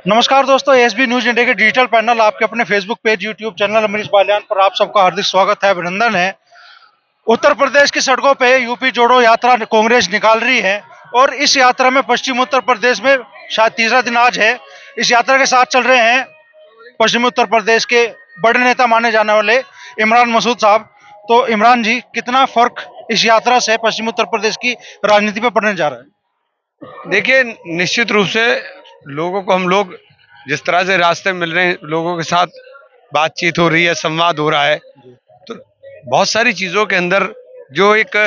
नमस्कार दोस्तों, SB news India के डिजिटल पैनल आपके अपने Facebook page, YouTube channel Amrish Baliyan पर आप सबका हार्दिक स्वागत है, अभिनंदन है। उत्तर प्रदेश की सड़कों पे यूपी जोड़ो यात्रा कांग्रेस निकाल रही है और इस यात्रा में पश्चिमी उत्तर प्रदेश में शायद तीसरा दिन आज है। इस यात्रा के साथ चल रहे हैं पश्चिमी उत्तर प्रदेश के बड़े नेता माने जाने वाले इमरान मसूद साहब। तो इमरान जी, कितना फर्क इस यात्रा से पश्चिमी उत्तर प्रदेश की राजनीति पे पड़ने जा रहा है? देखिए, निश्चित रूप से लोगों को हम लोग जिस तरह से रास्ते मिल रहे हैं, लोगों के साथ बातचीत हो रही है, संवाद हो रहा है, तो बहुत सारी चीज़ों के अंदर जो एक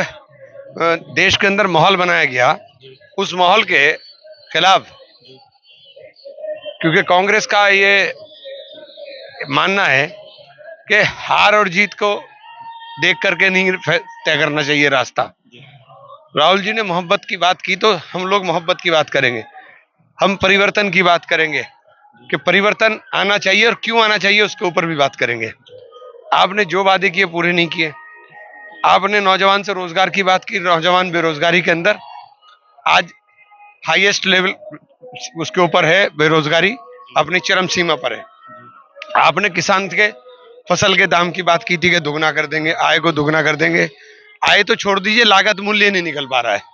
देश के अंदर माहौल बनाया गया, उस माहौल के खिलाफ, क्योंकि कांग्रेस का ये मानना है कि हार और जीत को देख करके नहीं तय करना चाहिए रास्ता। राहुल जी ने मोहब्बत की बात की, तो हम लोग मोहब्बत की बात करेंगे। हम परिवर्तन की बात करेंगे कि परिवर्तन आना चाहिए और क्यों आना चाहिए, उसके ऊपर भी बात करेंगे। आपने जो वादे किए पूरे नहीं किए। आपने नौजवान से रोजगार की बात की, नौजवान बेरोजगारी के अंदर आज हाईएस्ट लेवल उसके ऊपर है, बेरोजगारी अपनी चरम सीमा पर है। आपने किसान के फसल के दाम की बात की थी कि दुगना कर देंगे, आय को दुगना कर देंगे। आय तो छोड़ दीजिए, लागत मूल्य नहीं निकल पा रहा है।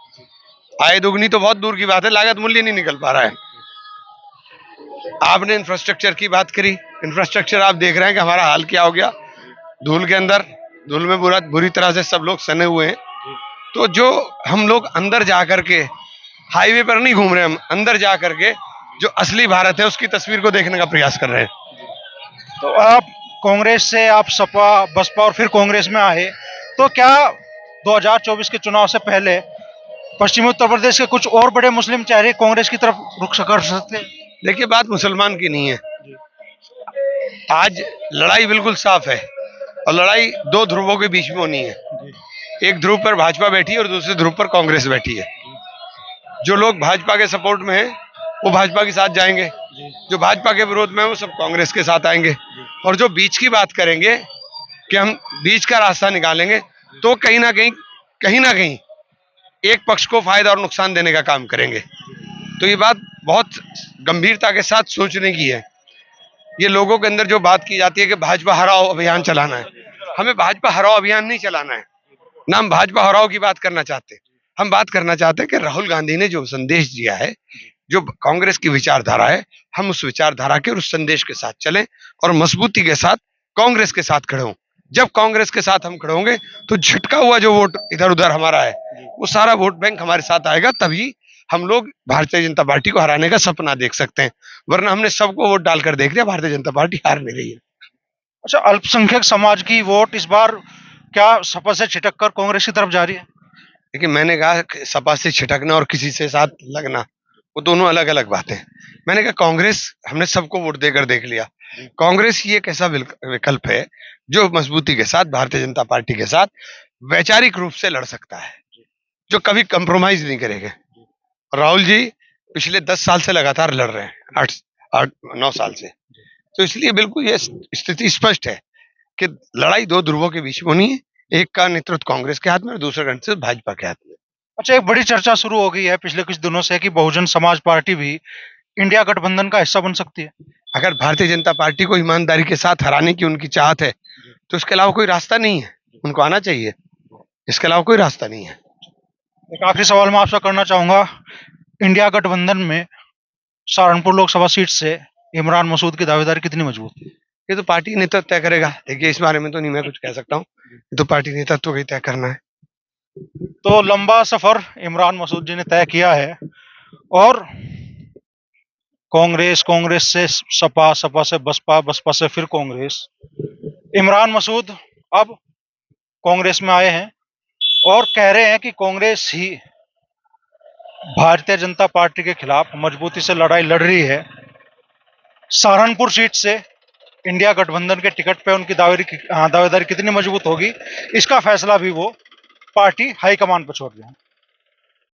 आय दुगनी तो बहुत दूर की बात है, लागत मूल्य नहीं निकल पा रहा है। आपने इंफ्रास्ट्रक्चर की बात करी। इंफ्रास्ट्रक्चर आप देख रहे हैं कि हमारा हाल क्या हो गया। धूल के अंदर, धूल में बुरी तरह से सब लोग सने हुए हैं। तो जो हम लोग अंदर जा करके, हाईवे पर नहीं घूम रहे, हम अंदर जा करके जो असली भारत है उसकी तस्वीर को देखने का प्रयास कर रहे हैं। तो आप कांग्रेस से, आप सपा बसपा और फिर कांग्रेस में आए, तो क्या 2024 के चुनाव से पहले पश्चिमी उत्तर प्रदेश के कुछ और बड़े मुस्लिम चेहरे कांग्रेस की तरफ रुख कर सकते हैं? देखिए, बात मुसलमान की नहीं है। आज लड़ाई बिल्कुल साफ है और लड़ाई दो ध्रुवों के बीच में होनी है। एक ध्रुव पर भाजपा बैठी है और दूसरे ध्रुव पर कांग्रेस बैठी है। जो लोग भाजपा के सपोर्ट में हैं वो भाजपा के साथ जाएंगे, जो भाजपा के विरोध में है वो सब कांग्रेस के साथ आएंगे। और जो बीच की बात करेंगे कि हम बीच का रास्ता निकालेंगे, तो कहीं ना कहीं एक पक्ष को फायदा और नुकसान देने का काम करेंगे। तो ये बात बहुत गंभीरता के साथ सोचने की है। ये लोगों के अंदर जो बात की जाती है कि भाजपा हराओ अभियान चलाना है, हमें भाजपा हराओ अभियान नहीं चलाना है। ना हम भाजपा हराओ की बात करना चाहते। हम बात करना चाहते हैं कि राहुल गांधी ने जो संदेश दिया है, जो कांग्रेस की विचारधारा है, हम उस विचारधारा के और उस संदेश के साथ चलें और मजबूती के साथ कांग्रेस के साथ खड़े हों। जब कांग्रेस के साथ हम खड़े होंगे तो झटका हुआ जो वोट इधर उधर हमारा है, वो सारा वोट बैंक हमारे साथ आएगा। तभी हम लोग भारतीय जनता पार्टी को हराने का सपना देख सकते हैं। वरना हमने सबको वोट डालकर देख लिया, भारतीय जनता पार्टी हार नहीं रही है। अच्छा, अल्पसंख्यक समाज की वोट इस बार क्या सपा से छिटक कर कांग्रेस की तरफ जा रही है? लेकिन मैंने कहा कि सपा से छिटकना और किसी से साथ लगना, वो दोनों अलग अलग बातें। मैंने कहा कांग्रेस, हमने सबको वोट देकर देख लिया। कांग्रेस ही एक ऐसा विकल्प है जो मजबूती के साथ भारतीय जनता पार्टी के साथ वैचारिक रूप से लड़ सकता है, जो कभी कंप्रोमाइज नहीं करेगा। राहुल जी पिछले 10 साल से लगातार लड़ रहे हैं, 8-9 साल से। तो इसलिए बिल्कुल ये स्थिति स्पष्ट है कि लड़ाई दो ध्रुवों के बीच में होनी है। एक का नेतृत्व कांग्रेस के हाथ में और दूसरे का नेतृत्व भाजपा के हाथ में। अच्छा, एक बड़ी चर्चा शुरू हो गई है पिछले कुछ दिनों से कि बहुजन समाज पार्टी भी इंडिया गठबंधन का हिस्सा बन सकती है। अगर भारतीय जनता पार्टी को ईमानदारी के साथ हराने की उनकी चाहत है तो इसके अलावा कोई रास्ता नहीं है। उनको आना चाहिए, इसके अलावा कोई रास्ता नहीं है। एक आखिरी सवाल मैं आपसे करना चाहूंगा, इंडिया गठबंधन में सहारनपुर लोकसभा सीट से इमरान मसूद की दावेदारी कितनी मजबूत है? ये तो पार्टी नेतृत्व तय करेगा। देखिए, इस बारे में तो नहीं मैं कुछ कह सकता हूँ, ये तो पार्टी नेतृत्व को ही तय करना है। तो लंबा सफर इमरान मसूद जी ने तय किया है और कांग्रेस से सपा, सपा से बसपा, बसपा से फिर कांग्रेस। इमरान मसूद अब कांग्रेस में आए हैं और कह रहे हैं कि कांग्रेस ही भारतीय जनता पार्टी के खिलाफ मजबूती से लड़ाई लड़ रही है। सहारनपुर सीट से इंडिया गठबंधन के टिकट पे उनकी दावेदारी कितनी मजबूत होगी, इसका फैसला भी वो पार्टी हाईकमान पर छोड़ रहे हैं।